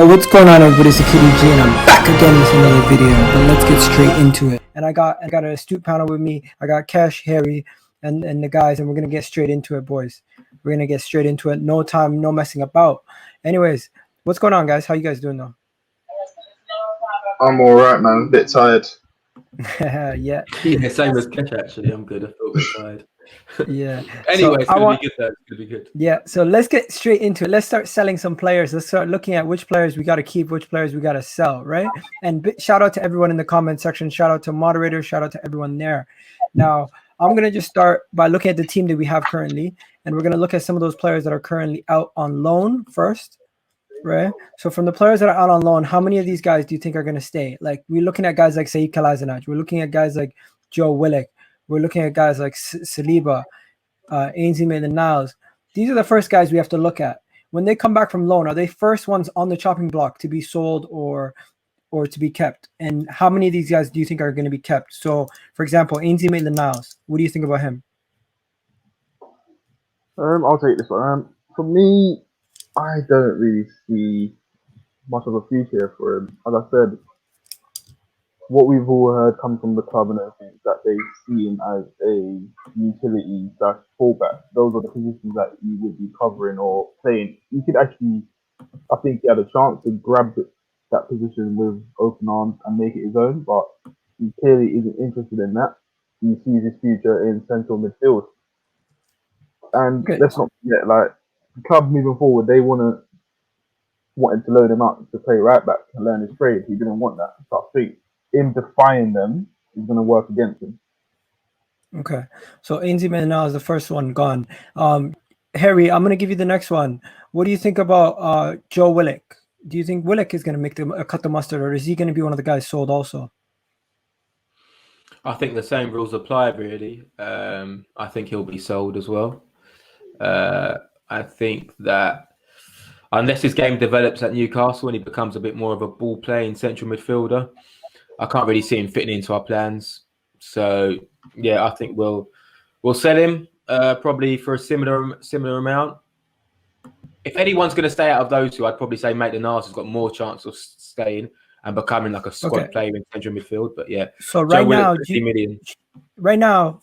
What's going on, everybody? It's Egtv and I'm back again with another video. But let's get straight into it. And I got an astute panel with me. I got Cash, Harry, and the guys, and we're gonna get straight into it, boys. We're gonna get straight into it. No time, no messing about. Anyways, what's going on, guys? How you guys doing though? I'm all right, man. A bit tired. Yeah. Yeah, same as Kesh actually. I'm good. I feel a bit tired. Yeah. Anyway, So it's gonna be good though. It's gonna be good. Yeah, so let's get straight into it. Let's start selling some players. Let's start looking at which players we got to keep, which players we got to sell, right? And shout out to everyone in the comment section. Shout out to moderators. Shout out to everyone there. Now, I'm going to just start by looking at the team that we have currently, and we're going to look at some of those players that are currently out on loan first, right? So from the players that are out on loan, how many of these guys do you think are going to stay? Like, we're looking at guys like Said Kolasinac. We're looking at guys like Joe Willock. We're looking at guys like Saliba, Egtv Niles. These are the first guys we have to look at. When they come back from loan, are they first ones on the chopping block to be sold or to be kept? And how many of these guys do you think are going to be kept? So, for example, Egtv Niles, what do you think about him? I'll take this one. For me, I don't really see much of a future for him. As I said, what we've all heard come from the club and everything is that they see him as a utility / fullback. Those are the positions that he would be covering or playing. He could actually, I think he had a chance to grab that position with open arms and make it his own, but he clearly isn't interested in that. He sees his future in central midfield. And let's not forget, like, the club moving forward, they wanted to load him up to play right back and learn his trade. He didn't want that. So I think him defying them is going to work against him. Okay, so Egtv now is the first one gone. Harry, I'm going to give you the next one. What do you think about Joe Willock? Do you think Willock is going to make cut the mustard, or is he going to be one of the guys sold also? I think the same rules apply, really. I think he'll be sold as well. I think that unless his game develops at Newcastle and he becomes a bit more of a ball-playing central midfielder, I can't really see him fitting into our plans. So yeah, I think we'll sell him probably for a similar amount. If anyone's going to stay out of those two, I'd probably say Maitland-Niles has got more chance of staying and becoming like a squad player in central midfield. But yeah, so right now,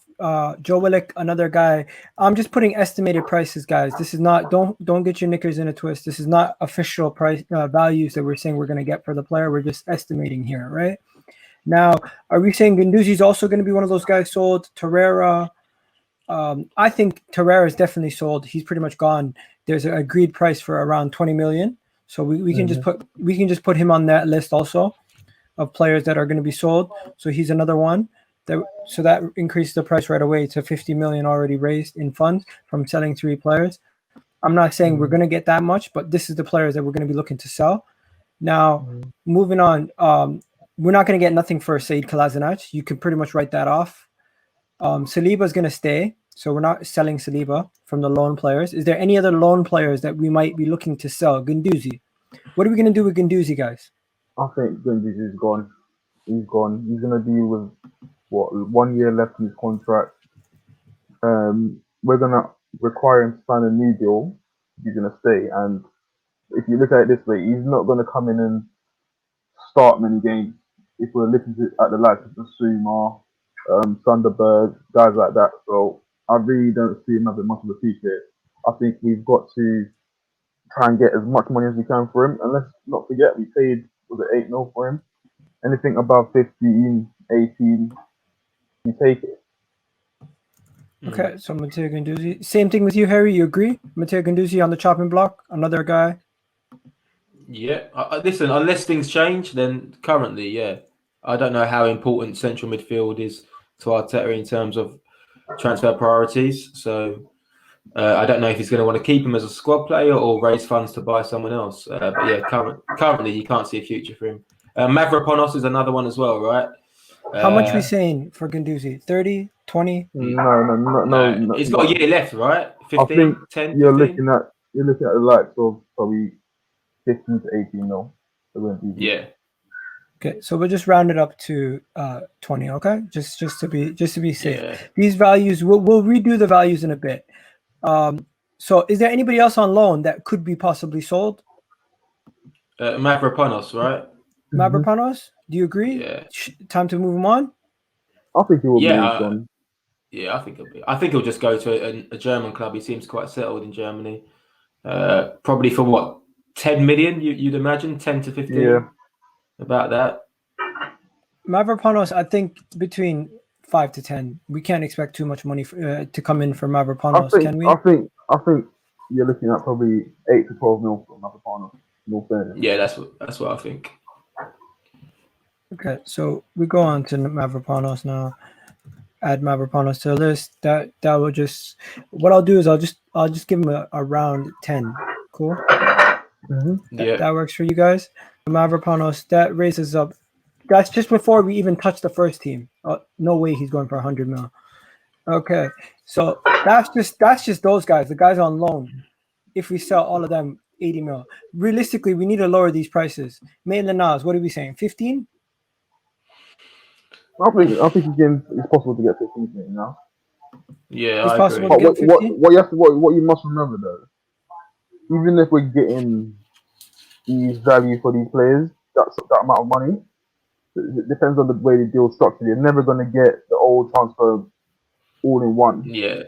Joe Willock, another guy. I'm just putting estimated prices, guys. This is not, don't get your knickers in a twist. This is not official price values that we're saying we're going to get for the player. We're just estimating here, right? Now, are we saying Guendouzi is also going to be one of those guys sold? Torreira, I think Torreira is definitely sold. He's pretty much gone. There's an agreed price for around 20 million. So we can just put him on that list also of players that are going to be sold. So he's another one. So that increases the price right away to 50 million already raised in funds from selling 3 players. I'm not saying we're going to get that much, but this is the players that we're going to be looking to sell. Now, moving on, we're not going to get nothing for Said Kolasinac. You can pretty much write that off. Saliba is going to stay, so we're not selling Saliba from the loan players. Is there any other loan players that we might be looking to sell? Guendouzi. What are we going to do with Guendouzi, guys? I think Guendouzi is gone. He's gone. He's going to deal with 1 year left in his contract. We're going to require him to sign a new deal. He's going to stay. And if you look at it this way, he's not going to come in and start many games. If we're looking at the likes of Basuma, Sunderberg, guys like that. So I really don't see him having much of a future. I think we've got to try and get as much money as we can for him. And let's not forget, we paid, was it 8 mil for him? Anything above 15, 18, you take it. Okay, so Matteo Guendouzi. Same thing with you, Harry. You agree? Matteo Guendouzi on the chopping block, another guy. Yeah, listen. Unless things change, then currently, yeah, I don't know how important central midfield is to Arteta in terms of transfer priorities. So I don't know if he's going to want to keep him as a squad player or raise funds to buy someone else. But yeah, currently you can't see a future for him. Mavropanos is another one as well, right? How much are we saying for Guendouzi? 30, 20? No. He's got a year left, right? 15, I think 10, you're 15? looking at the likes of probably 15 to 18 mil. Yeah. Okay, so we'll just round it up to 20. Okay, just to be safe. Yeah. These values, we'll redo the values in a bit. So, is there anybody else on loan that could be possibly sold? Mavropanos, right? Mavropanos, do you agree? Yeah. Time to move him on? I think he will Yeah, move on. Yeah, I think he'll just go to a German club. He seems quite settled in Germany. Probably for what, 10 million? You'd imagine 10 to 15. Yeah. About that. Mavropanos, I think between 5 to 10. We can't expect too much money to come in for Mavropanos, can we? I think you're looking at probably 8 to 12 mil for another partner. No fairness. Yeah, that's what I think. Okay, so we go on to Mavropanos now. Add Mavropanos to the list. That will just. What I'll do is I'll just give him a round 10. Cool. Yeah. That works for you guys. Mavropanos, that raises up. That's just before we even touch the first team. No way he's going for 100 mil. Okay, so that's just those guys. The guys on loan. If we sell all of them 80 mil, realistically, we need to lower these prices. Maitland Niles, what are we saying? 15? I think it's possible to get 15 million now. Yeah, It's I possible agree. to get 15. What you must remember though, even if we're getting these value for these players, that amount of money, it depends on the way the deal's structured. You're never going to get the old transfer all in one. Yeah,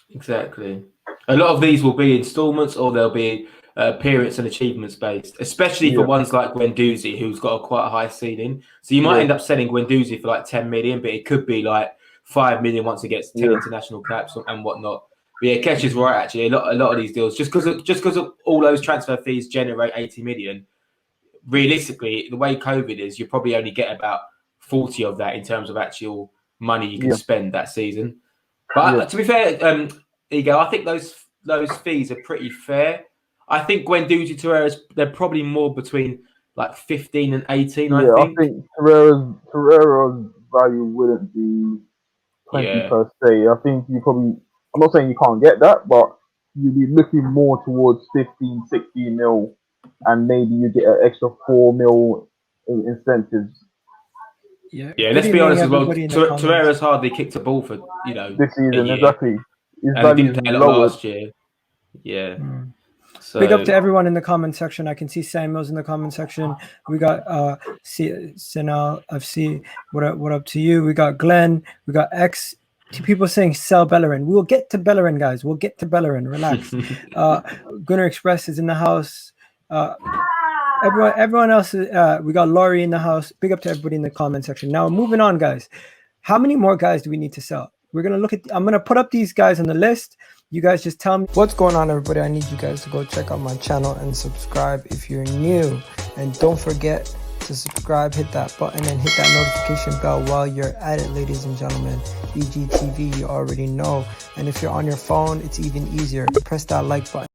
exactly. A lot of these will be installments, or they'll be appearance and achievements based, especially for ones like Guendouzi, who's got quite a high ceiling. So you might end up selling Guendouzi for like 10 million, but it could be like 5 million once it gets 10 international caps and whatnot. But yeah, Kesh is right. Actually, a lot of these deals, just because of all those transfer fees generate 80 million. Realistically, the way COVID is, you probably only get about 40 of that in terms of actual money you can spend that season. But to be fair, Ego, I think those fees are pretty fair. I think Guendouzi, Torreira's, they're probably more between like 15 and 18. Yeah, I think Torreira's value wouldn't be 20 per se. I think you probably. I'm not saying you can't get that, but you'd be looking more towards 15, 16 mil, and maybe you get an extra 4 mil in incentives. Yeah, let's be honest as well. Torreira's hardly kicked a ball for this season, exactly. His and he value didn't play is a lot lowered. last year. Yeah. So, big up to everyone in the comment section. I can see Samuel's in the comment section. We got Sinal FC. What up to you? We got Glenn. We got X. People saying sell Bellerin. We'll get to Bellerin, guys. We'll get to Bellerin. Relax. Gunner Express is in the house. Everyone else. We got Laurie in the house. Big up to everybody in the comment section. Now moving on, guys. How many more guys do we need to sell? We're gonna look at. I'm gonna put up these guys on the list. You guys just tell me what's going on, everybody. I need you guys to go check out my channel and subscribe if you're new. And don't forget to subscribe, hit that button, and hit that notification bell while you're at it, ladies and gentlemen. Egtv, you already know. And if you're on your phone, it's even easier. Press that like button.